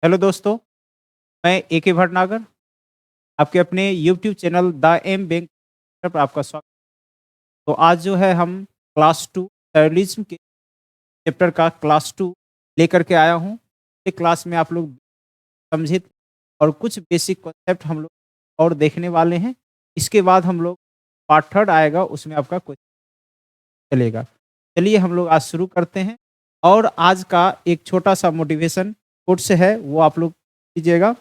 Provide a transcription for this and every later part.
Hello दोस्तों, मैं A K. Bhatnagar, आपके अपने YouTube channel the M bank पर आपका स्वागत। तो आज जो है हम क्लास 2 जर्नलिज्म के चैप्टर का क्लास 2 लेकर के आया हूँ। ये क्लास में आप लोग समझे और कुछ बेसिक कॉन्सेप्ट हम लोग और देखने वाले हैं। इसके बाद हम लोग पार्ट 3 आएगा, उसमें आपका क्वेश्चन चलेगा। चलिए हम लोग आज शुरू करते हैं और आज का एक छोटा-सा मोटिवेशन कोट्स है, वो आप लोग कीजिएगा।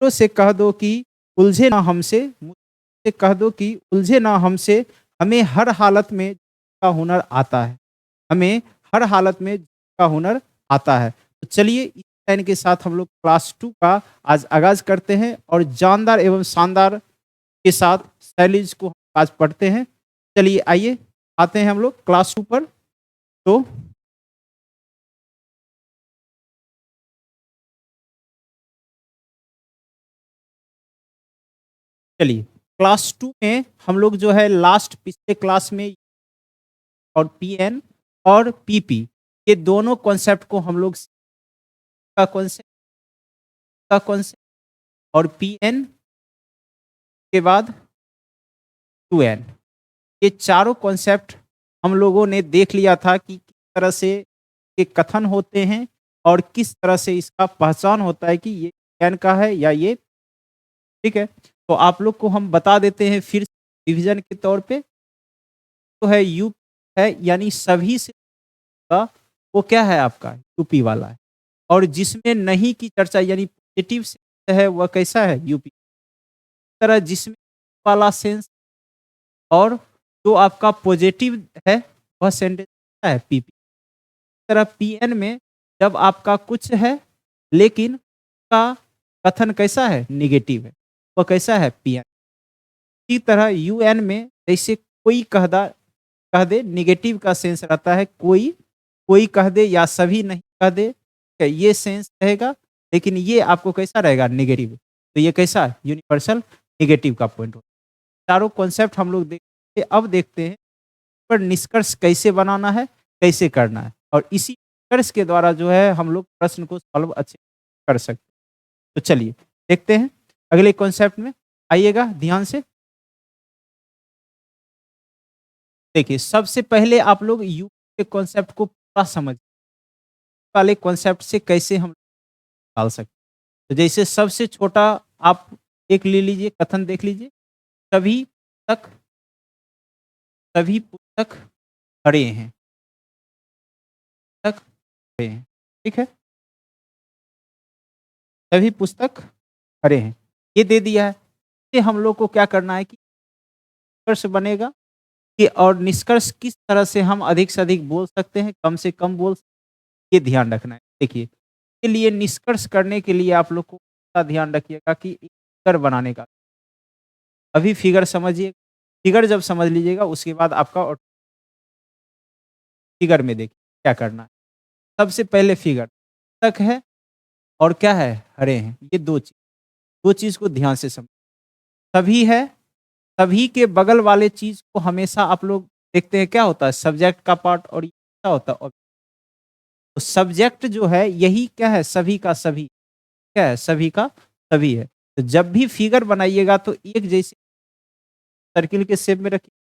से कह दो कि उलझे ना हमसे, मुझसे कह दो कि उलझे ना हमसे, हमें हर हालत में का हुनर आता है। हमें हर हालत में का हुनर आता है। तो चलिए इस लाइन के साथ हम लोग क्लास 2 का आज आगाज़ करते हैं और जानदार एवं शानदार के साथ शैलीज़ को हम आज पढ़ते हैं। चलिए आइए, आते हैं हम लोग क्लास 2 पर। तो चलिए, क्लास 2 में हम लोग जो है लास्ट पिछले क्लास में और पीएन और पीपी ये दोनों कॉन्सेप्ट को हम लोग का कॉन्सेप्ट और पीएन के बाद टूएन ये चारों कॉन्सेप्ट हम लोगों ने देख लिया था कि किस तरह से ये कथन होते हैं और किस तरह से इसका पहचान होता है कि ये एन का है या ये ठीक है। तो आप लोग को हम बता देते हैं फिर डिवीजन के तौर पे। तो है यू है यानी सभी से का वो क्या है आपका यूपी वाला है और जिसमें नहीं की चर्चा यानी पॉजिटिव सेंस है वह कैसा है यूपी। इस तरह जिसमें वाला सेंस और जो आपका पॉजिटिव है वह सेंटेंस है पीपी। इस तरह पीएन में जब आपका कुछ है लेकिन का कथन कैसा है निगेटिव है वह कैसा है पीएन। इसी तरह यूएन में जैसे कोई कह दे नेगेटिव का सेंस रहता है कोई कोई कह दे या सभी नहीं कह दे ये सेंस रहेगा लेकिन ये आपको कैसा रहेगा नेगेटिव। तो ये कैसा यूनिवर्सल नेगेटिव का पॉइंट होता है। चारों कॉन्सेप्ट हम लोग देखते अब देखते हैं पर निष्कर्ष कैसे बनाना है कैसे करना है और इसी निष्कर्ष के द्वारा जो है हम लोग प्रश्न को सॉल्व अच्छे कर सकते हैं। तो चलिए देखते हैं अगले कॉन्सेप्ट में आइएगा ध्यान से। देखिए सबसे पहले आप लोग यू के कॉन्सेप्ट को पूरा समझ वाले कॉन्सेप्ट से कैसे हम निकाल सकते हैं। तो जैसे सबसे छोटा आप एक ले लीजिए कथन देख लीजिए सभी तक सभी पुस्तक पढ़े हैं तक पढ़े हैं ठीक है। सभी पुस्तक पढ़े हैं ये दे दिया है। ये हम लोग को क्या करना है कि निष्कर्ष बनेगा कि और निष्कर्ष किस तरह से हम अधिक से अधिक बोल सकते हैं कम से कम बोल ये ध्यान रखना है। देखिए के लिए निष्कर्ष करने के लिए आप लोग को का ध्यान रखिएगा कि एक फिगर बनाने का अभी फिगर समझिए। फिगर जब समझ लीजिएगा उसके बाद आपका और फिगर में देखिए क्या करना है। सबसे पहले फिगर तक है और क्या है हरे हैं ये दो चीज को ध्यान से समझ। सभी है सभी के बगल वाले चीज को हमेशा आप लोग देखते हैं क्या होता है सब्जेक्ट का पार्ट और ये क्या होता है तो सब्जेक्ट जो है यही क्या है सभी का सभी क्या है सभी का सभी है। तो जब भी फिगर बनाइएगा तो एक जैसे सर्किल के शेप में रखिए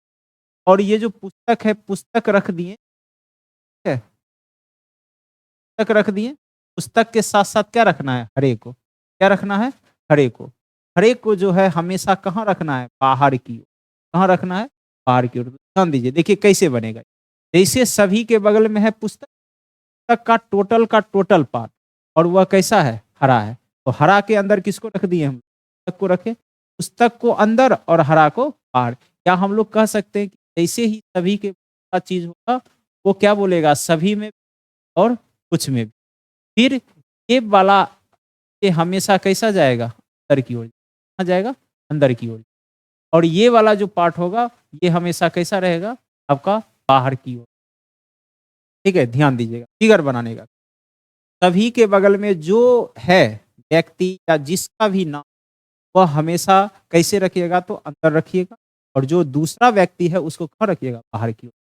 और ये जो पुस्तक है पुस्तक रख दिए ठीक है पुस्तक रख दिए। पुस्तक के साथ साथ क्या रखना है हरे को क्या रखना है हरे को जो है हमेशा कहाँ रखना है बाहर की ओर। कहाँ रखना है बाहर की ओर। तो ध्यान दीजिए देखिए कैसे बनेगा। जैसे सभी के बगल में है पुस्तक पुस्तक का टोटल पार्ट और वह कैसा है हरा है। तो हरा के अंदर किसको रख दिए हम पुस्तक को रखे पुस्तक को अंदर और हरा को बाहर। क्या हम लोग कह सकते हैं कि जैसे ही सभी के साथ चीज होगा वो क्या बोलेगा सभी में और कुछ में भी। फिर ये वाला ये हमेशा कैसा जाएगा अंदर की ओर कहाँ जाएगा अंदर की ओर और ये वाला जो पार्ट होगा ये हमेशा कैसा रहेगा आपका बाहर की ओर। ठीक है ध्यान दीजिएगा फिगर बनाने का सभी के बगल में जो है व्यक्ति या जिसका भी नाम वह हमेशा कैसे रखिएगा तो अंदर रखिएगा और जो दूसरा व्यक्ति है उसको कहाँ रखिएगा बाहर की ओर।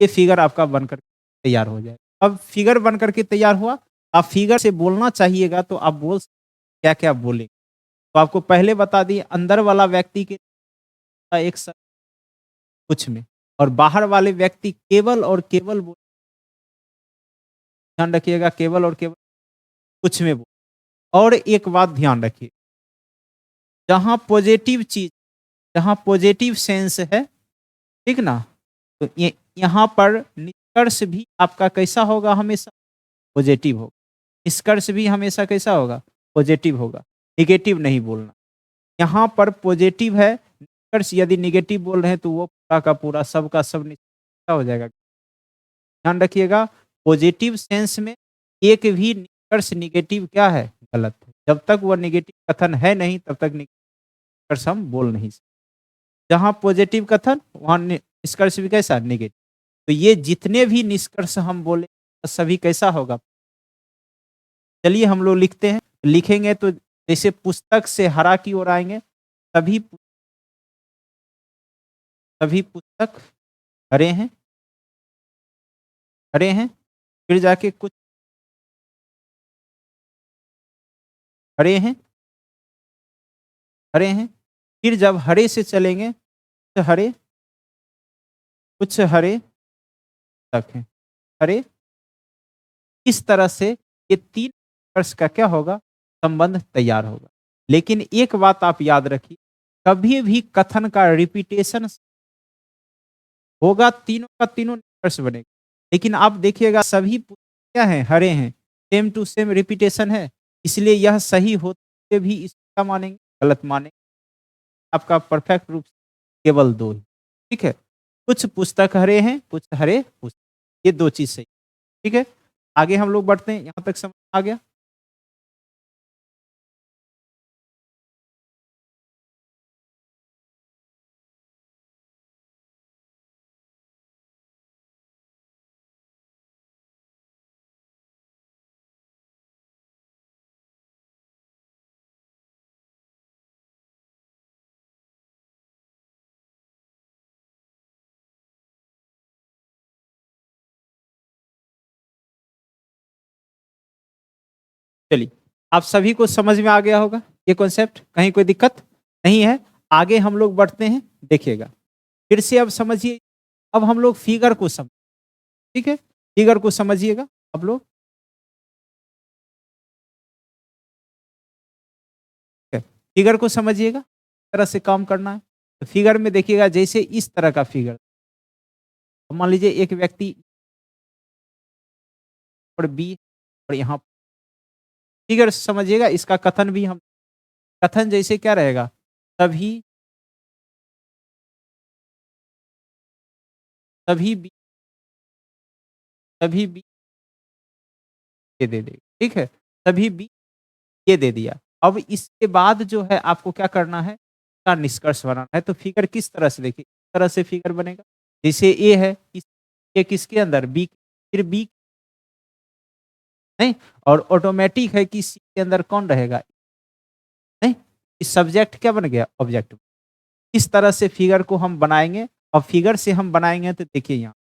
ये फिगर आपका बनकर तैयार हो जाए। अब फिगर बनकर के तैयार हुआ आप फिगर से बोलना चाहिएगा तो आप बोल क्या-क्या बोलेंगे। तो आपको पहले बता दिए अंदर वाला व्यक्ति के एक स कुछ में और बाहर वाले व्यक्ति केवल और केवल ध्यान रखिएगा केवल और केवल कुछ में और एक बात ध्यान रखिए, जहाँ पॉजिटिव चीज़ जहाँ पॉजिटिव सेंस है, ठीक ना? तो ये यहाँ पर निष्कर्ष भी आपका कैसा होगा हमेशा? पॉजिटिव होगा। निष्कर्ष भी हमेशा कैसा होगा? पॉजिटिव होगा, नेगेटिव नहीं बोलना। यहाँ पर पॉजिटिव है, निष्कर्ष यदि नेगेटिव बोल रहे हैं तो वो पूरा का पूरा सब का सब निष्कर्ष हो जाएगा। ध्यान रखिएगा पॉजिटिव सेंस में एक भी निष्कर्ष नेगेटिव क्या है? गलत है। जब तक वह नेगेटिव कथन है नहीं तब तक निष्कर्ष हम बोल नहीं सकते। जहाँ पॉजिटिव कथन वहाँ निष्कर्ष भी कैसा? नेगेटिव। तो ये जितने भी निष्कर्ष हम बोले सभी कैसा होगा? चलिए हम लोग लिखते हैं। लिखेंगे तो जैसे पुस्तक से हरा की ओर आएँगे, सभी सभी पुस्तक हरे हैं, हरे हैं। फिर जाके कुछ हरे हैं, हरे हैं। फिर जब हरे से चलेंगे तो हरे, कुछ हरे तक हैं, हरे। इस तरह से ये 3 वर्ष का क्या होगा? संबंध तैयार होगा। लेकिन एक बात आप याद रखिए, कभी भी कथन का रिपिटेशन होगा, तीनों का तीनों निष्कर्ष बनेगा। लेकिन आप देखिएगा सभी क्या हैं? हरे हैं। सेम टू सेम रिपिटेशन है। इसलिए यह सही होते भी इसको क्या मानेंगे? गलत मानेंगे। आपका परफेक्ट रूप से केवल 2 ही। ठीक है? कुछ पुस्तक हरे हैं, कुछ हरे पुस्तक। ये 2 चीज़ सही। ठीक है? आगे हम लोग बढ़ते हैं। यहाँ तक समझ आ गया? चलिए, आप सभी को समझ में आ गया होगा ये कॉन्सेप्ट? कहीं कोई दिक्कत नहीं है? आगे हम लोग बढ़ते हैं, देखिएगा। फिर से अब समझिए, अब हम लोग फिगर को ठीक है? फिगर को समझिएगा आप लोग। ठीक है? फिगर को समझिएगा, किस तरह से काम करना है। तो फिगर में देखिएगा जैसे इस तरह का फिगर, मान लीजिए एक व्यक्ति और बी और यहाँ फिगर समझिएगा, इसका कथन भी हम कथन जैसे क्या रहेगा? तभी तभी बी तभी बी ये दे देगा, ठीक है? तभी बी ये दे दिया। अब इसके बाद जो है आपको क्या करना है? इसका निष्कर्ष बनाना है। तो फिगर किस तरह से देखिए, इस तरह से फिगर बनेगा। जैसे ए है, ये किसके अंदर? बी, फिर बी नहीं, और ऑटोमेटिक है कि सी के अंदर कौन रहेगा? नहीं, इस सब्जेक्ट क्या बन गया? ऑब्जेक्ट। इस तरह से फिगर को हम बनाएँगे और फिगर से हम बनाएँगे तो देखिए यहाँ,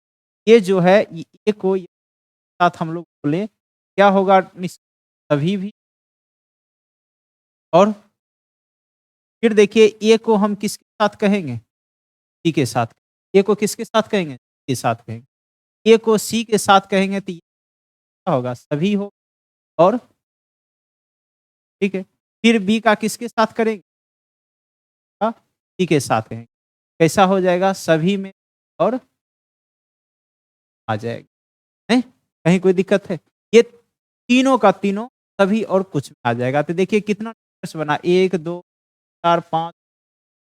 ये जो है ए को साथ हम लोग बोले क्या होगा? तभी भी और फिर देखिए ए को हम किसके साथ कहेंगे? सी के साथ। ए को किसके साथ कहेंगे? के साथ कहेंगे। ए को सी के साथ कहेंगे तो ये क्या होगा? सभी हो और ठीक है। फिर बी का किसके साथ करेंगे? सी के साथ कहेंगे। कैसा हो जाएगा? सभी में और आ जाएगा। नहीं? कहीं कोई दिक्कत है? ये तीनों का तीनों सभी और कुछ में आ जाएगा। तो देखिए कितना निष्कर्ष बना 1, 2, 4, 5,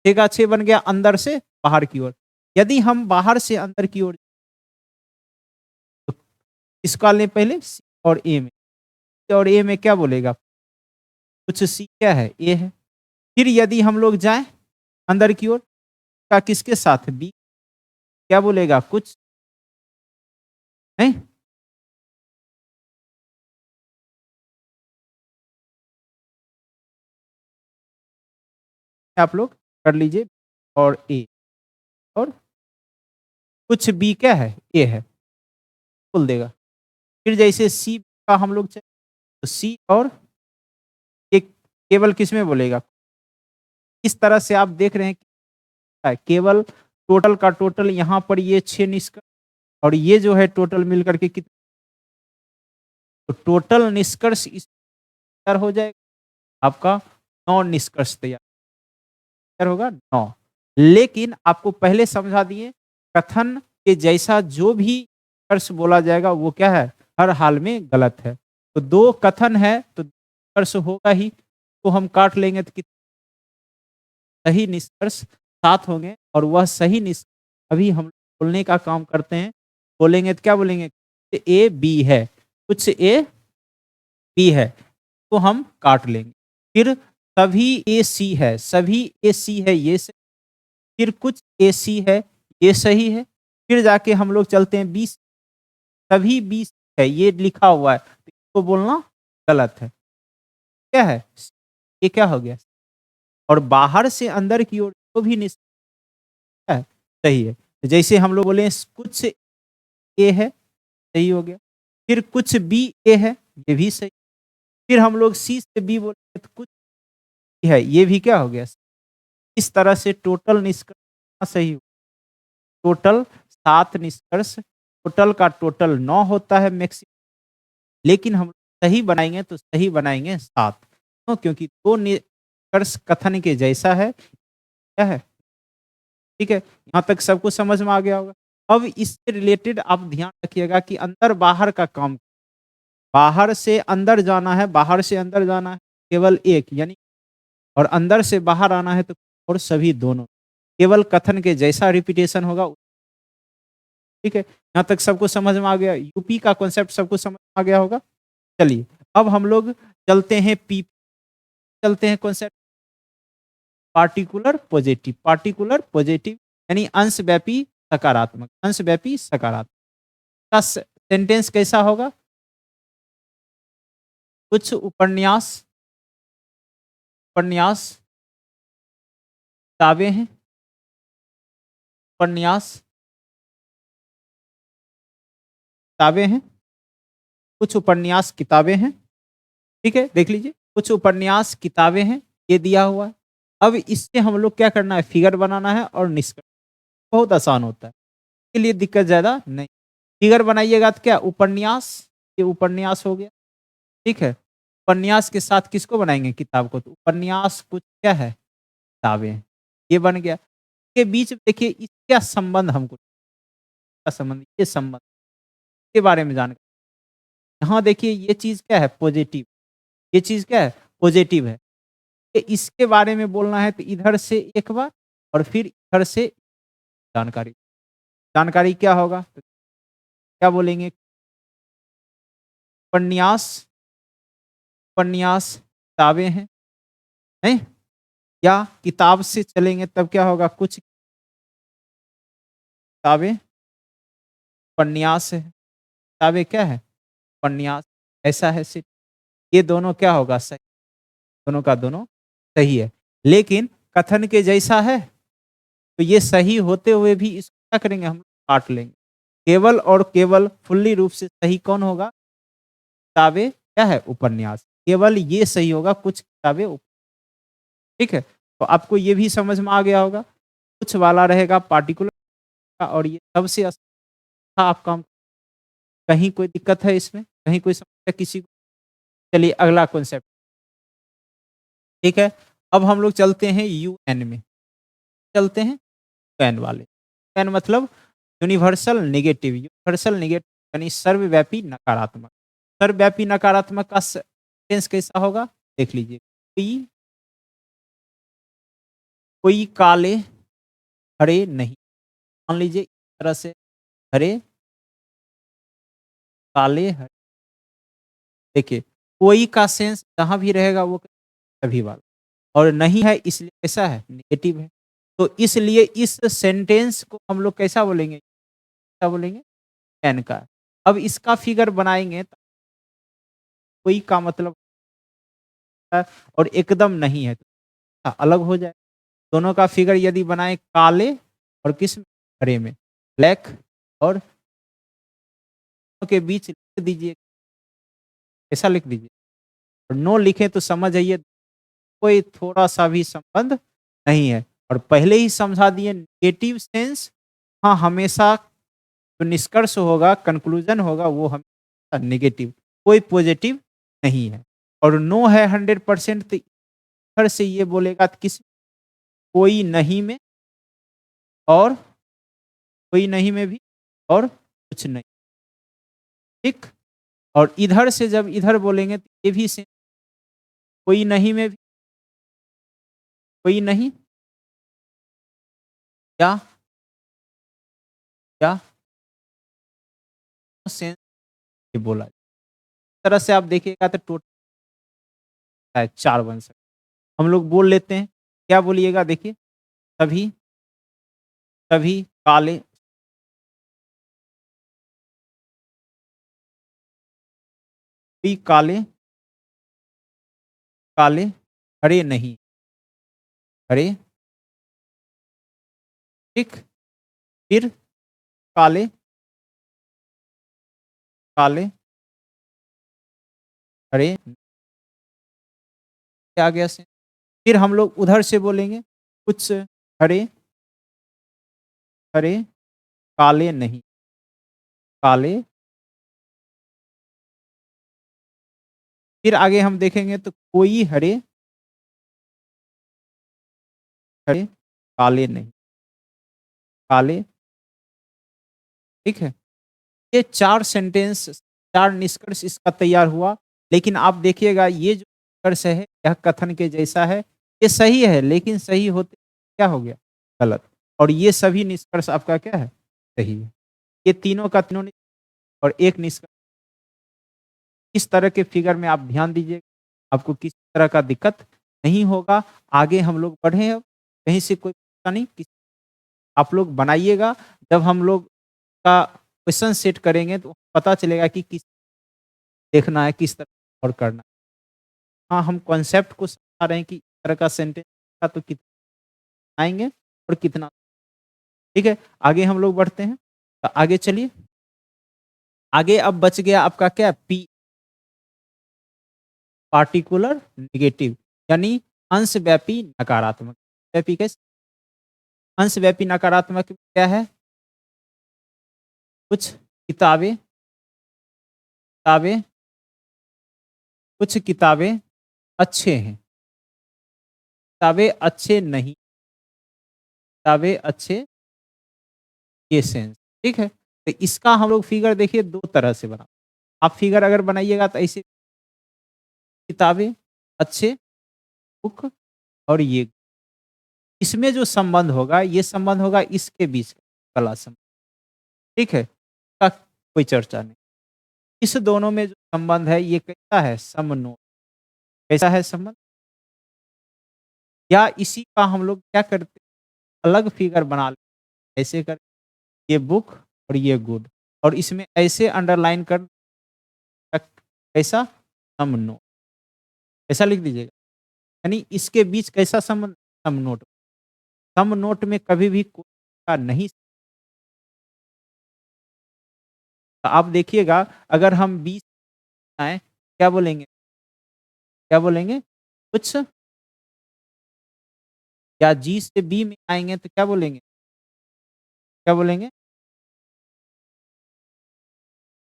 6 का 6 बन गया अंदर से बाहर की ओर। यदि हम बाहर से अंदर की ओर तो इसका लें पहले सी और ए में। सी और ए में क्या बोलेगा? कुछ सी क्या है? ए है। फिर यदि हम लोग जाएँ अंदर की ओर का किसके साथ? बी क्या बोलेगा? कुछ नहीं? आप लोग कर लीजिए और ए और कुछ बी क्या है? ए है, बोल देगा। फिर जैसे सी का हम लोग चले तो सी और ये केवल किस में बोलेगा? इस तरह से आप देख रहे हैं कि केवल टोटल का टोटल यहाँ पर ये 6 निष्कर्ष और ये जो है टोटल मिलकर के कितना, तो टोटल निष्कर्ष इस तैयार हो जाएगा आपका 9 निष्कर्ष तैयार होगा 9। लेकिन आपको पहले समझा दिए कथन के जैसा जो भी निष्कर्ष बोला जाएगा वो क्या है? हर हाल में गलत है। तो 2 कथन है तो निष्कर्ष होगा ही, तो हम काट लेंगे तो सही निष्कर्ष 7 होंगे और वह सही निष्कर्ष अभी हम बोलने का काम करते हैं। बोलेंगे तो क्या बोलेंगे? ए बी है, कुछ ए बी है तो हम काट लेंगे। फिर सभी ए सी है, सभी ए सी है ये सही, फिर कुछ ए सी है ये सही है। फिर जाके हम लोग चलते हैं बी, सभी बी है ये लिखा हुआ है तो इसको बोलना गलत है। क्या है? ये क्या हो गया? और बाहर से अंदर की ओर जो भी निष्कर्ष है सही है। तो जैसे हम लोग बोले कुछ ए है, सही हो गया। फिर कुछ बी ए है, ये भी सही। फिर हम लोग सी से बी बोले तो कुछ है, ये भी क्या हो गया? इस तरह से टोटल निष्कर्ष सही हो। टोटल 7 निष्कर्ष, टोटल का टोटल 9 होता है मैक्सिमम, लेकिन हम सही बनाएँगे तो सही बनाएँगे 7। क्यों? क्योंकि 2 निष्कर्ष कथन के जैसा है। क्या है? ठीक है? यहाँ तक सबको समझ में आ गया होगा। अब इससे रिलेटेड आप ध्यान रखिएगा कि अंदर-बाहर का काम, बाहर से अंदर जाना है, बाहर से अंदर जाना है केवल एक यानी, और अंदर से बाहर आना है तो और सभी दोनों। केवल कथन के जैसा रिपीटेशन होगा। ठीक है? यहाँ तक सबको समझ में आ गया? यूपी का कॉन्सेप्ट सबको समझ में आ गया होगा? चलिए, अब हम लोग चलते हैं चलते हैं कॉन्सेप्ट पार्टिकुलर पॉजिटिव यानी अंशव्यापी सकारात्मक, अंशव्यापी सकारात्मक का सेंटेंस कैसा होगा? कुछ उपन्यास किताबें हैं, उपन्यास किताबें हैं, कुछ उपन्यास किताबें हैं। ठीक है? देख लीजिए, कुछ उपन्यास किताबें हैं, ये दिया हुआ है। अब इससे हम लोग क्या करना है? फिगर बनाना है और निष्कर्ष, बहुत आसान होता है। इसके लिए दिक्कत ज़्यादा नहीं। फिगर बनाइएगा तो क्या उपन्यास, ये उपन्यास हो गया। ठीक है? उपन्यास के साथ किसको बनाएँगे? किताब को। तो उपन्यास कुछ क्या है? किताबें हैं। ये बन गया। के बीच में देखिए इसका संबंध हमको, इसका संबंध, ये संबंध के बारे में जानकारी। यहाँ देखिए ये चीज़ क्या है? पॉजिटिव। ये चीज़ क्या है? पॉजिटिव है। ये इसके बारे में बोलना है तो इधर से एक बार और फिर इधर से जानकारी। जानकारी क्या होगा? तो क्या बोलेंगे? उपन्यास, उपन्यास किताबें हैं, नहीं? या किताब से चलेंगे तब क्या होगा? कुछ किताबें उपन्यास है, किताबें क्या है? उपन्यास, ऐसा है सिर्फ। ये दोनों क्या होगा? सही, दोनों का दोनों सही है। लेकिन कथन के जैसा है तो ये सही होते हुए भी इसको क्या करेंगे? हम काट लेंगे। केवल और केवल फुल्ली रूप से सही कौन होगा? किताबें क्या है? उपन्यास। केवल ये सही होगा, कुछ किताबें ठीक है? तो आपको ये भी समझ में आ गया होगा। कुछ वाला रहेगा पार्टिकुलर का और ये सबसे अच्छा आप काम, कहीं कोई दिक्कत है इसमें? कहीं कोई समस्या किसी को? चलिए अगला कॉन्सेप्ट। ठीक है? अब हम लोग चलते हैं यूएन में। चलते हैं यूएन वाले। यूएन मतलब यूनिवर्सल नेगेटिव यानी सर्वव्यापी नकारात्मक। सर्वव्यापी नकारात्मक का सेंस कैसा होगा? देख लीजिए। कोई कोई काले हरे नहीं। मान लीजिए इस तरह से हरे, काले, हरे। देखिए, कोई का सेंस जहाँ भी रहेगा वो सभी वाला, और नहीं है इसलिए कैसा है? नेगेटिव है। तो इसलिए इस सेंटेंस को हम लोग कैसा बोलेंगे? क्या बोलेंगे? एन का। अब इसका फिगर बनाएँगे तो कोई का मतलब है और एकदम नहीं है, तो अलग हो जाए। दोनों का फिगर यदि बनाएँ काले और किस में? हरे में। ब्लैक और के बीच लिख दीजिए। ऐसा लिख दीजिए। और नो लिखें तो समझ आइए कोई थोड़ा-सा भी संबंध नहीं है और पहले ही समझा दिए नेगेटिव सेंस हाँ, हमेशा जो निष्कर्ष होगा, कंक्लूज़न होगा वो हमेशा नेगेटिव, कोई पॉज़िटिव नहीं है और नो है 100% तो इधर से ये बोलेगा तो किस कोई नहीं में और कोई नहीं में भी और कुछ नहीं, ठीक? और इधर से जब इधर बोलेंगे तो ये भी सेम कोई नहीं में भी कोई नहीं क्या क्या सेंस ये बोला। इस तरह से आप देखिएगा तो टोटल है 4 बन सकते हैं। हम लोग बोल लेते हैं, क्या बोलिएगा देखिए? सभी सभी काले सभी काले काले हरे नहीं, हरे ठीक? फिर काले काले हरे क्या आ गया से? फिर हम लोग उधर से बोलेंगे कुछ हरे हरे काले नहीं, काले फिर आगे हम देखेंगे तो कोई हरे हरे काले नहीं, काले ठीक है? ये 4 सेंटेंस 4 निष्कर्ष इसका तैयार हुआ। लेकिन आप देखिएगा ये जो निष्कर्ष है यह कथन के जैसा है। ये सही है लेकिन सही होते क्या हो गया? गलत। और ये सभी निष्कर्ष आपका क्या है? सही है। ये तीनों का तीनों और एक निष्कर्ष इस तरह के फिगर में आप ध्यान दीजिए, आपको किसी तरह का दिक्कत नहीं होगा। आगे हम लोग बढ़े अब, कहीं से कोई परेशानी किस आप लोग बनाइएगा। जब हम लोग का क्वेश्चन सेट करेंगे तो पता चलेगा कि किस देखना है, किस तरह और करना है। हाँ, हम कॉन्सेप्ट को समझा रहे हैं कि इस तरह का सेंटेंस का तो कितना आएँगे और कितना ठीक है, आगे हम लोग बढ़ते हैं। तो आगे चलिए, आगे अब बच गया आपका क्या पी पार्टिकुलर नेगेटिव यानी अंशव्यापी नकारात्मक। व्यापी कैसे? अंशव्यापी नकारात्मक क्या है? कुछ किताबें किताबें कुछ किताबें अच्छे हैं, किताबें अच्छे नहीं, किताबें अच्छे ये सेंस, ठीक है? तो इसका हम लोग फिगर देखिए 2 तरह से बना आप फिगर अगर बनाइएगा तो ऐसे किताबें अच्छे बुक और ये इसमें जो संबंध होगा, ये संबंध होगा इसके बीच का कला संबंध, ठीक है? का कोई चर्चा नहीं। इस दोनों में जो संबंध है ये कैसा है? समनोट। कैसा है संबंध? या इसी का हम लोग क्या करते हैं, अलग फिगर बना लेते हैं। ऐसे कर ये बुक और ये गुड और इसमें ऐसे अंडरलाइन कर कैसा? समनोट। ऐसा लिख दीजिएगा। यानी इसके बीच कैसा संबंध? समनोट। समनोट में कभी भी कोई का नहीं तो आप देखिएगा अगर हम 20 आएँ, क्या बोलेंगे? क्या बोलेंगे? कुछ या जी से बी में आएँगे तो क्या बोलेंगे? क्या बोलेंगे?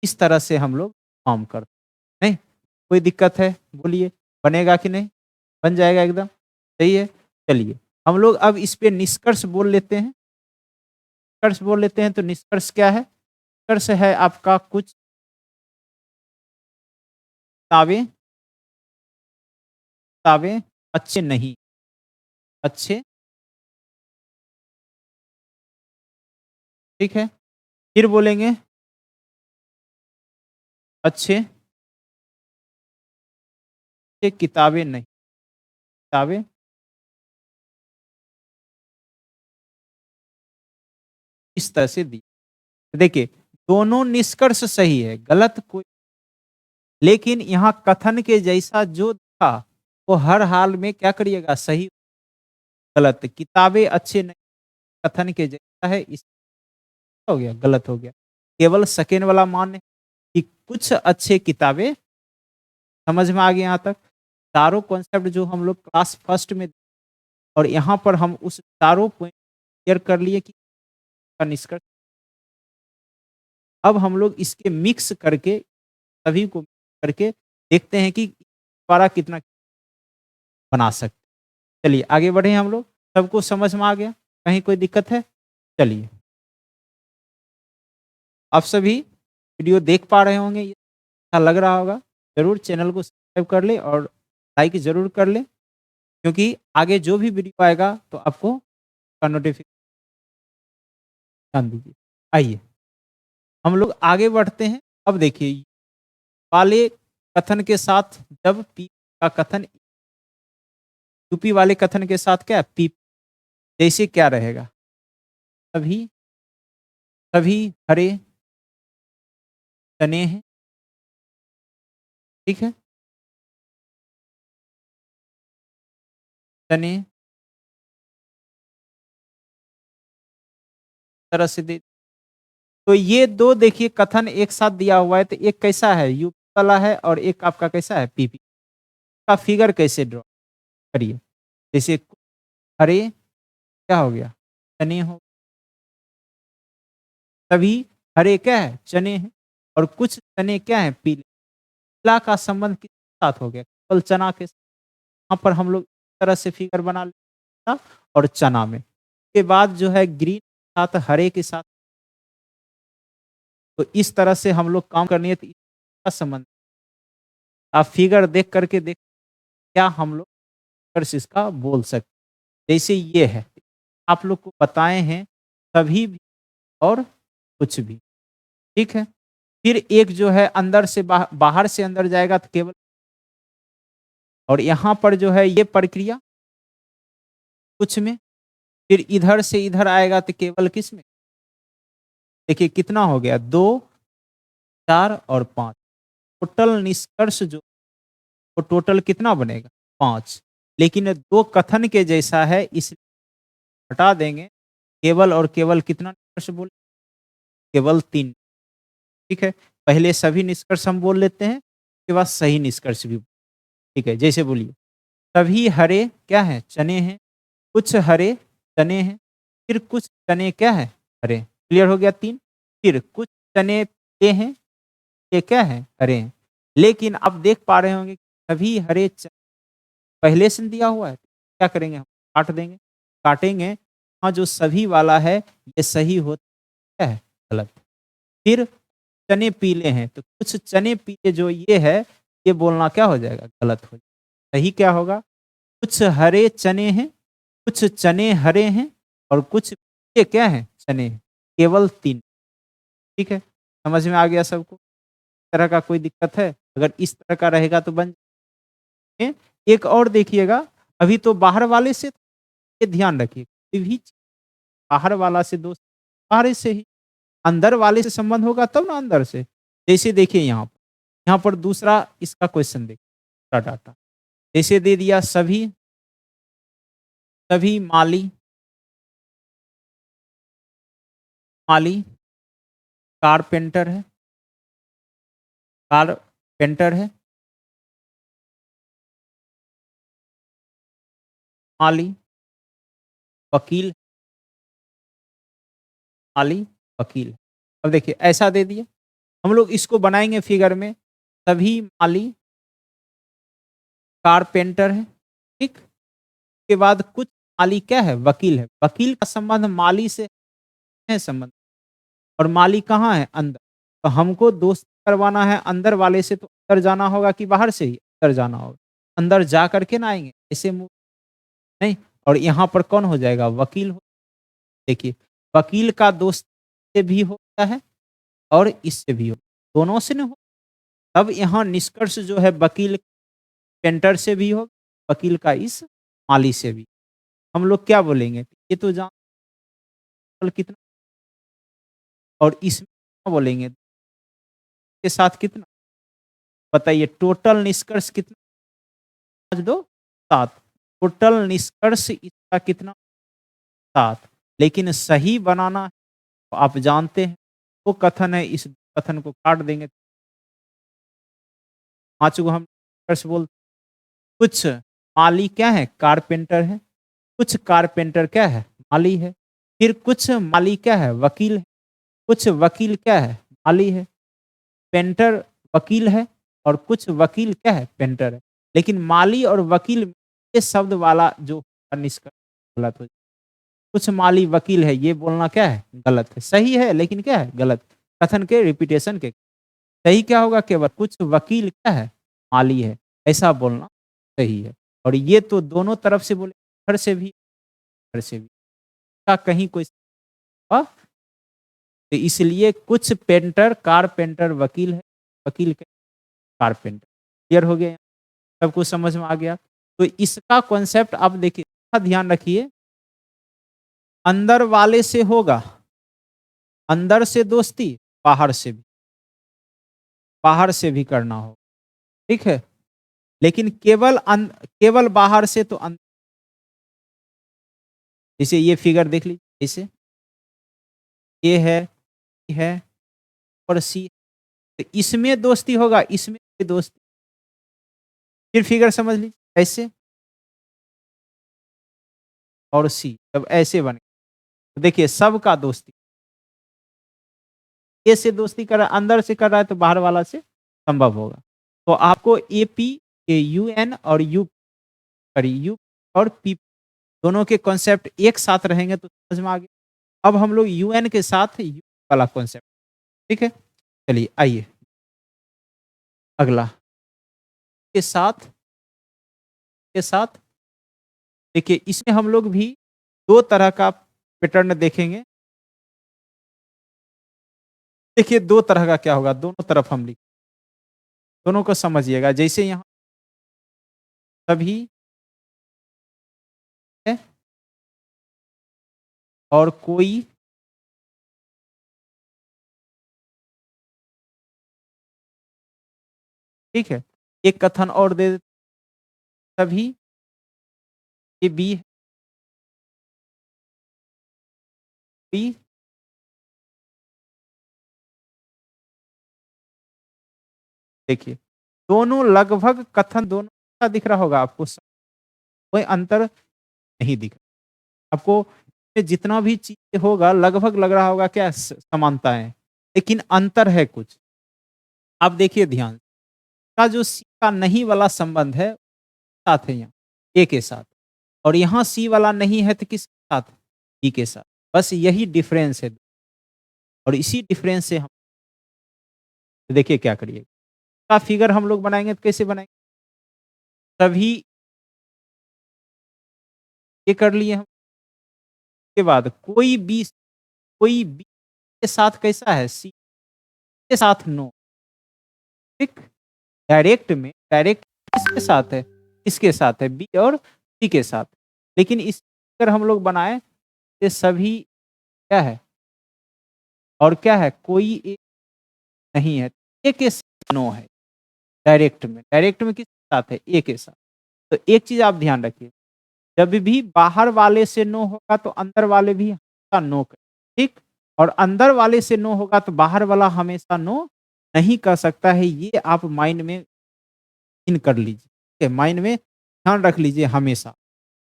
इस तरह से हम लोग फॉर्म करते हैं, नहीं? कोई दिक्कत है? बोलिए, बनेगा कि नहीं? बन जाएगा एकदम, सही है? चलिए, हम लोग अब इस पे निष्कर्ष बोल लेते हैं। निष्कर्ष बोल लेते हैं तो निष्कर्ष क्या है? निष्कर्ष है आपका कुछ किताबें किताबें अच्छे नहीं, अच्छे ठीक है? फिर बोलेंगे अच्छे ये किताबें नहीं, किताबें इस तरह से दी। देखिए, दोनों निष्कर्ष सही है, गलत कोई लेकिन यहाँ कथन के जैसा जो था, वो हर हाल में क्या करिएगा सही गलत किताबें अच्छे नहीं कथन के जैसा है इस हो गया, गलत हो गया। केवल सेकंड वाला मान्य कि कुछ अच्छे किताबें समझ में आ गया यहाँ तक? चारों कॉन्सेप्ट जो हम लोग क्लास फर्स्ट में और यहाँ पर हम उस चारों पॉइंट क्लियर कर लिए कि का निष्कर्ष। अब हम लोग इसके मिक्स करके सभी को मिक्स करके देखते हैं कि दोबारा कितना बना सकते हैं। चलिए आगे बढ़े हम लोग। सबको समझ में आ गया? कहीं कोई दिक्कत है? चलिए। आप सभी वीडियो देख पा रहे होंगे, ये अच्छा लग रहा होगा। ज़रूर चैनल को सब्सक्राइब कर लें और लाइक ज़रूर कर लें, क्योंकि आगे जो भी वीडियो आएगा तो आपको का नोटिफ़िकेशन दीजिए। आइए, हम लोग आगे बढ़ते हैं। अब देखिए, वाले कथन के साथ जब पी का कथन यूपी वाले कथन के साथ क्या है? पी जैसे क्या रहेगा? सभी सभी हरे चने हैं, ठीक है? चने तरह से दे तो ये 2 देखिए कथन एक साथ दिया हुआ है, तो एक कैसा है? यूपी वाला है और एक आपका कैसा है? पीपी का फिगर कैसे ड्रॉ करिए? जैसे हरे क्या हो गया? चने हो सभी हरे क्या है? चने हैं और कुछ चने क्या हैं? पीले। पीला का संबंध किसके साथ हो गया? केवल चना के साथ। यहाँ पर हम लोग इस तरह से फिगर बना लेते हैं और चना में। उसके बाद जो है ग्रीन के साथ हरे के साथ, तो इस तरह से हम लोग काम करनी है, तो इसका संबंध आप फिगर देख करके देख क्या हम लोग कर्स इसका बोल सकते हैं। जैसे ये है, आप लोग को बताए हैं सभी भी और कुछ भी, ठीक है? फिर एक जो है अंदर से बाहर से अंदर जाएगा तो केवल, और यहाँ पर जो है ये प्रक्रिया कुछ में, फिर इधर से इधर आएगा तो केवल किस में? देखिए कितना हो गया? 2, 4 और 5। टोटल निष्कर्ष जो वो टोटल कितना बनेगा? 5। लेकिन 2 कथन के जैसा है, इसलिए हटा देंगे। केवल और केवल कितना निष्कर्ष बोले? केवल 3, ठीक है? पहले सभी निष्कर्ष हम बोल लेते हैं, उसके बाद सही निष्कर्ष भी, ठीक है? जैसे बोलिए, सभी हरे क्या हैं? चने हैं, कुछ हरे चने हैं, फिर कुछ चने क्या हैं? हरे। क्लियर हो गया 3। फिर कुछ चने पीले हैं, ये क्या हैं? हरे हैं। लेकिन आप देख पा रहे होंगे कि सभी हरे पहले से दिया हुआ है, क्या करेंगे हम? काट देंगे। काटेंगे, हाँ, जो सभी वाला है ये सही होता है, गलत। फिर चने पीले हैं, तो कुछ चने पीले जो ये है, ये बोलना क्या हो जाएगा? गलत हो जाएगा। सही क्या होगा? कुछ हरे चने हैं, कुछ चने हरे हैं और कुछ पीले क्या हैं? चने हैं। केवल 3, ठीक है? समझ में आ गया सबको? इस तरह का कोई दिक्कत है? अगर इस तरह का रहेगा तो बन जाए। एक और देखिएगा, अभी तो बाहर वाले से ये ध्यान रखिए, कोई भी चीज़ बाहर वाला से दोस्त बाहर से ही, अंदर वाले से संबंध होगा तब ना अंदर से। जैसे देखिए यहाँ पर दूसरा इसका क्वेश्चन देखिए, दूसरा डाटा जैसे दे दिया सभी सभी माली माली कारपेंटर है, कारपेंटर है, माली वकील, माली वकील। अब देखिए ऐसा दे दिया, हम लोग इसको बनाएंगे फिगर में, सभी माली कारपेंटर है, ठीक? के बाद कुछ माली क्या है? वकील है। वकील का संबंध माली से है संबंध, और माली कहाँ है? अंदर। तो हमको दोस्ती करवाना है अंदर वाले से, तो अंदर जाना होगा कि बाहर से ही? अंदर जाना होगा। अंदर जा करके ना आएँगे, ऐसे मुँह नहीं। और यहाँ पर कौन हो जाएगा? वकील हो। देखिए, वकील का दोस्त से भी होता है और इससे भी हो, दोनों से ना हो। तब यहाँ निष्कर्ष जो है वकील पेंटर से भी हो, वकील का इस माली से भी। हम लोग क्या बोलेंगे? ये तो जान कितना, और इसमें क्या बोलेंगे? के साथ कितना? बताइए टोटल निष्कर्ष कितना? 5 2 7। टोटल निष्कर्ष इसका कितना? 7। लेकिन सही बनाना है, तो आप जानते हैं वो कथन है, इस कथन को काट देंगे। 5 को हम निष्कर्ष बोलते हैं। कुछ माली क्या है, कारपेंटर है, कुछ कारपेंटर क्या है, माली है, फिर कुछ माली क्या है, वकील है, कुछ वकील क्या है, माली है, पेंटर वकील है और कुछ वकील क्या है, पेंटर है। लेकिन माली और वकील ये शब्द वाला जो निष्कर्ष गलत हो, कुछ माली वकील है ये बोलना क्या है, गलत है। सही है लेकिन क्या है, गलत। कथन के रिपीटेशन के सही क्या होगा, केवल कुछ वकील क्या है, माली है, ऐसा बोलना सही है। और ये तो दोनों तरफ से बोले, घर से भी, घर से भी का कहीं कोई हाँ, तो इसलिए कुछ पेंटर कारपेंटर वकील है, वकील के कारपेंटर। क्लियर हो गया, सबको समझ में आ गया। तो इसका कॉन्सेप्ट आप देखिए, ध्यान रखिए, अंदर वाले से होगा, अंदर से दोस्ती, बाहर से भी, बाहर से भी करना हो, ठीक है। लेकिन केवल बाहर से तो जैसे ये फिगर देख लीजिए, जैसे ये है, ये है और सी, तो इसमें दोस्ती होगा, इसमें भी दोस्ती। फिर फिगर समझ लीजिए, ऐसे और सी जब ऐसे बने तो देखिए सबका दोस्ती, ए से दोस्ती कर रहा है, अंदर से कर रहा है तो बाहर वाला से संभव होगा। तो आपको एपी के यूएन और यू सॉरी यू और पी दोनों के कॉन्सेप्ट एक साथ रहेंगे तो समझ में आ गया। अब हम लोग यूएन के साथ यू वाला कॉन्सेप्ट, ठीक है। चलिए आइए अगला, के साथ, के साथ देखिए इसमें हम लोग भी दो तरह का पैटर्न देखेंगे। देखिए दो तरह का क्या होगा, दोनों तरफ हम लिख, दोनों को समझिएगा। जैसे यहाँ सभी है और कोई, ठीक है। एक कथन और दे देते, सभी ये बी बी, देखिए दोनों लगभग कथन दोनों का दिख रहा होगा आपको, कोई अंतर नहीं दिख रहा आपको। इसमें जितना भी चीज होगा लगभग लग रहा होगा क्या, समानता है, लेकिन अंतर है कुछ। आप देखिए ध्यान का जो सी का नहीं वाला संबंध है, साथ है यहाँ ए के साथ, और यहाँ सी वाला नहीं है तो किसके साथ, बी के साथ। बस यही डिफरेंस है, और इसी डिफरेंस से हम देखिए क्या करिए, का फिगर हम लोग बनाएंगे तो कैसे बनाएंगे, तभी ये कर लिए हम। के बाद कोई बी के साथ कैसा है, सी के साथ नो, ठीक। डायरेक्ट किसके साथ है, इसके साथ है, बी और सी के साथ। लेकिन इस अगर हम लोग बनाए, ये सभी क्या है और क्या है, कोई एक नहीं है, ए के साथ नो है। डायरेक्ट में किसके साथ है, ए के साथ। तो एक चीज आप ध्यान रखिए, जब भी बाहर वाले से नो होगा तो अंदर वाले भी हमेशा नो करें, ठीक। और अंदर वाले से नो होगा तो बाहर वाला हमेशा नो नहीं कर सकता है। ये आप माइंड में इन कर लीजिए, ठीक है? माइंड में ध्यान रख लीजिए हमेशा।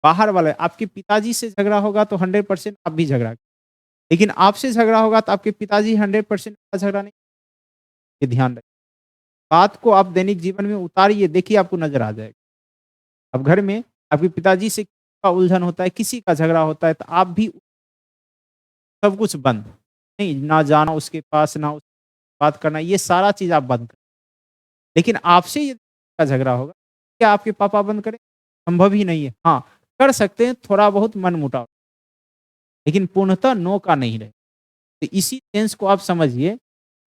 बाहर वाले आपके पिताजी से झगड़ा होगा तो 100% आप भी झगड़ा, लेकिन आपसे झगड़ा होगा तो आपके पिताजी 100% झगड़ा नहीं, ये ध्यान रखिए। बात को आप दैनिक जीवन में उतारिए, देखिए आपको नज़र आ जाएगा। अब घर में आपके पिताजी से का उलझन होता है, किसी का झगड़ा होता है तो आप भी सब कुछ बंद, नहीं ना जाना उसके पास, ना उससे बात करना, ये सारा चीज़ आप बंद करें। लेकिन आपसे ये का झगड़ा होगा, क्या आपके पापा बंद करें? संभव ही नहीं है। हाँ, कर सकते हैं थोड़ा बहुत मनमुटाव, लेकिन पूर्णतः नो का नहीं रहे। तो इसी सेंस को आप समझिए,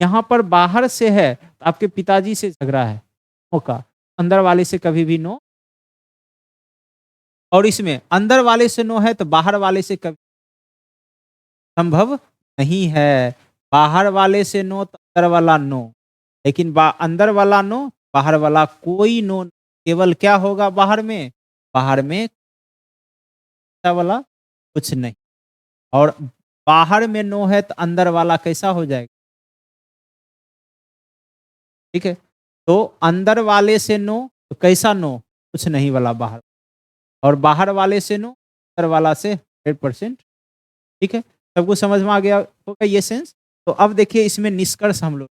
यहाँ पर बाहर से है तो आपके पिताजी से झगड़ा है, नो का, अंदर वाले से कभी भी नो, और इसमें अंदर वाले से नो है तो बाहर वाले से कभी संभव नहीं है। बाहर वाले से नो तो अंदर वाला नो, लेकिन अंदर वाला नो, बाहर वाला कोई नो, केवल क्या होगा बाहर में, बाहर में वाला कुछ नहीं। और बाहर में नो है तो अंदर वाला कैसा हो जाएगा, ठीक है। तो अंदर वाले से नो तो कैसा नो, कुछ नहीं वाला बाहर, और बाहर वाले से नो, अंदर वाला से 100%। ठीक है? सबको समझ में आ गया होगा ये सेंस? तो अब देखिए इसमें निष्कर्ष हम लोग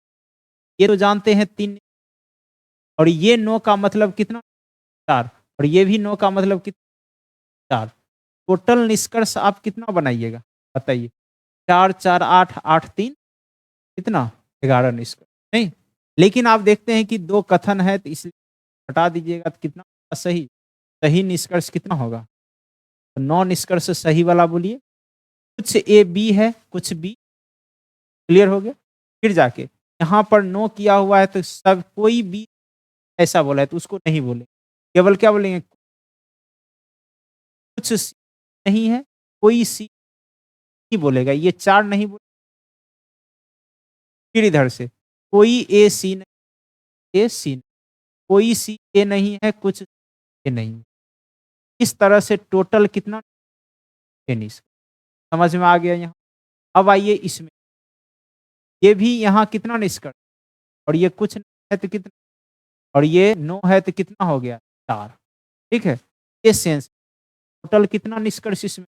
ये तो जानते हैं 3, और ये नो का मतलब कितना? 4, और ये भी नो का मतलब कितना? 4। टोटल निष्कर्ष आप कितना बनाइएगा? बताइए। 4, 4, 8, 8, 3 कितना? 11 निष्कर्ष, नहीं? लेकिन आप देखते हैं कि 2 कथन है तो इसलिए हटा दीजिएगा तो कितना होगा सही? सही निष्कर्ष कितना होगा? तो 9 निष्कर्ष सही वाला बोलिए। कुछ ए बी है, कुछ बी, क्लियर हो गया? फिर जाके यहाँ पर नो किया हुआ है तो सब कोई भी ऐसा बोला है तो उसको नहीं बोलेंगे। केवल क्या बोलेंगे? कुछ सी नहीं है, कोई सी नहीं बोलेगा। ये 4 नहीं बोले। फिर इधर से कोई ए सी नहीं, ए सी नहीं, कोई सी ए नहीं है, कुछ ए नहीं है। इस तरह से टोटल कितना? 10। समझ में आ गया यहाँ? अब आइए इसमें, ये भी यहाँ कितना निष्कर्ष, और ये कुछ नहीं है तो कितना, और ये नो है तो कितना हो गया? 4। ठीक है? ये सेंस टोटल कितना निष्कर्ष इसमें?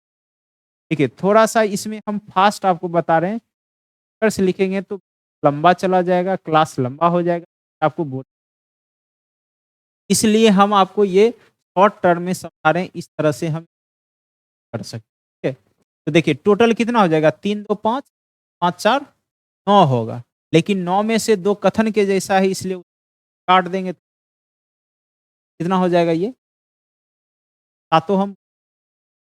ठीक है, थोड़ा-सा इसमें हम फास्ट आपको बता रहे हैं। निष्कर्ष लिखेंगे तो लंबा चला जाएगा, क्लास लंबा हो जाएगा, आपको बोल इसलिए हम आपको ये शॉर्ट टर्म में समझा रहे हैं, इस तरह से हम कर सकते हैं। ठीक है? तो देखिए टोटल कितना हो जाएगा? 3, 2, 5, 5, 4, 9 होगा। लेकिन 9 में से 2 कथन के जैसा है इसलिए काट देंगे तो कितना हो जाएगा ये? सातों हम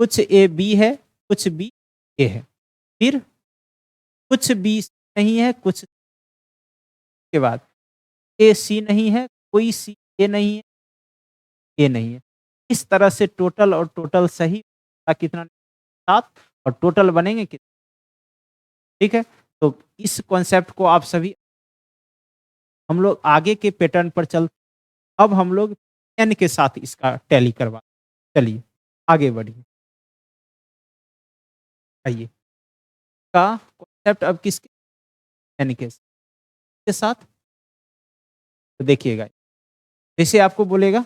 कुछ ए बी है, कुछ बी ए है। फिर कुछ बी नहीं है, कुछ के बाद ए सी नहीं है, कोई सी ए नहीं है, ए नहीं है। इस तरह से टोटल और टोटल सही का कितना? 7, और टोटल बनेंगे कितने? ठीक है? तो इस कॉन्सेप्ट को आप सभी हम लोग आगे के पैटर्न पर चल अब हम लोग एन के साथ इसका टैली करवा चलिए आगे बढ़िए। आइए का कॉन्सेप्ट अब किसके एन के साथ? तो देखिएगा जैसे आपको बोलेगा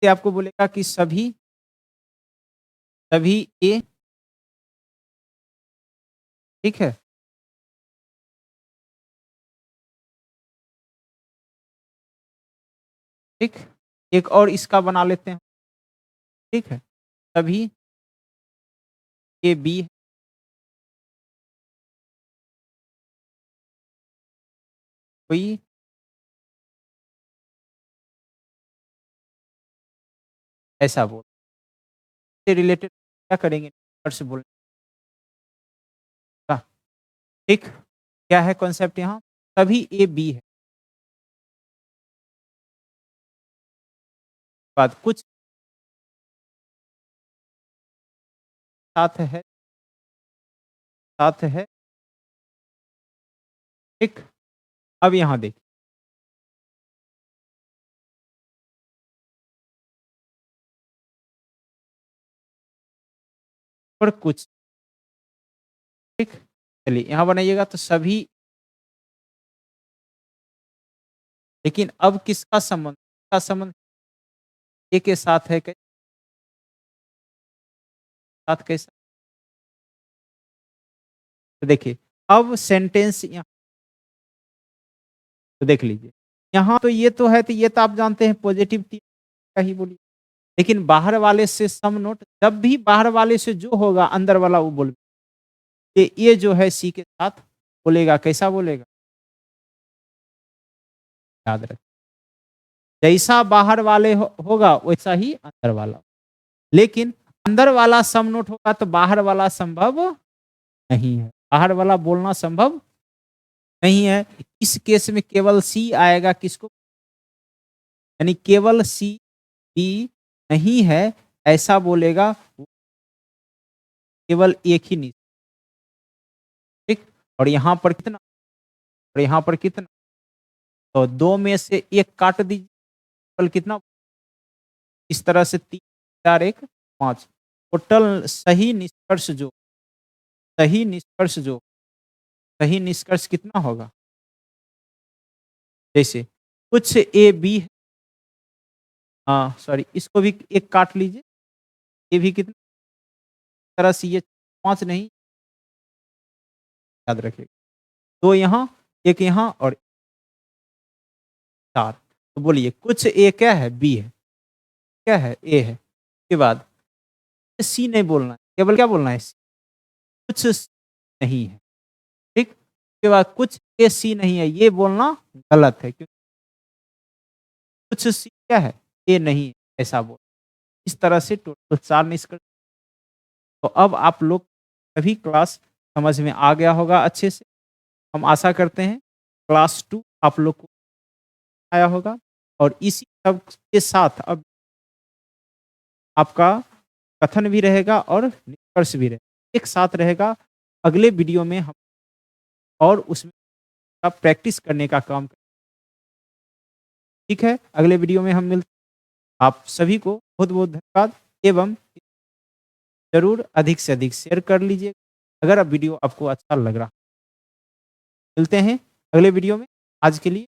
जैसे आपको बोलेगा कि सभी सभी ए ठीक है? ठीक? एक और इसका बना लेते हैं, ठीक है? सभी ए बी कोई ऐसा बोल से रिलेटेड क्या करेंगे? और से बोलने का, ठीक? क्या है कॉन्सेप्ट यहाँ? सभी ए बी है। बाद कुछ साथ है साथ है, ठीक? अब यहाँ देखिए और कुछ, ठीक? चलिए यहाँ बनाइएगा तो सभी, लेकिन अब किसका संबंध ए के साथ है, साथ कैसा? तो देखिए अब सेंटेंस यहाँ तो देख लीजिए। यहाँ तो ये तो है तो ये तो आप जानते हैं पॉजिटिव का ही बोलिए। लेकिन बाहर वाले से सम नोट जब भी बाहर वाले से जो होगा अंदर वाला वो बोल ये जो है सी के साथ बोलेगा, कैसा बोलेगा? याद रख जैसा बाहर वाले होगा वैसा ही अंदर वाला। लेकिन अंदर वाला सम नोट होगा तो बाहर वाला संभव नहीं है। बाहर वाला बोलना संभव नहीं है। इस केस में केवल सी आएगा किसको? यानी केवल सी बी नहीं है ऐसा बोलेगा, वो केवल एक ही नहीं, ठीक? और यहाँ पर कितना? और यहाँ पर कितना? तो 2 में से 1 काट दीजिए, टोटल कितना? इस तरह से 3, 4, 1, 5 टोटल सही निष्कर्ष जो सही निष्कर्ष कितना होगा? जैसे कुछ ए बी है, हाँ सॉरी, इसको भी एक काट लीजिए। ये भी कितना तरह से, ये 5 नहीं, याद रखिएगा। 2 यहाँ, 1 यहाँ और 4। तो बोलिए कुछ ए क्या है? बी है। क्या है? ए है। उसके बाद सी नहीं बोलना है, केवल क्या बोलना है? सी। कुछ सी नहीं है, ठीक? उसके बाद कुछ ए सी नहीं है, ये बोलना गलत है, क्योंकि कुछ सी क्या है? ए नहीं है, ऐसा बोल। इस तरह से टोटल 4 निष्कर्ष। तो अब आप लोग सभी क्लास समझ में आ गया होगा अच्छे से। हम आशा करते हैं क्लास 2 आप लोग को आया होगा, और इसी सब के साथ अब आपका कथन भी रहेगा और निष्कर्ष भी रहेगा। एक साथ रहेगा। अगले वीडियो में हम और उसमें का प्रैक्टिस करने का काम करें। ठीक है? अगले वीडियो में हम मिलते हैं। आप सभी को बहुत-बहुत धन्यवाद, एवं ज़रूर अधिक से अधिक शेयर कर लीजिए, अगर अब वीडियो आपको अच्छा लग रहा। मिलते हैं अगले वीडियो में। आज के लिए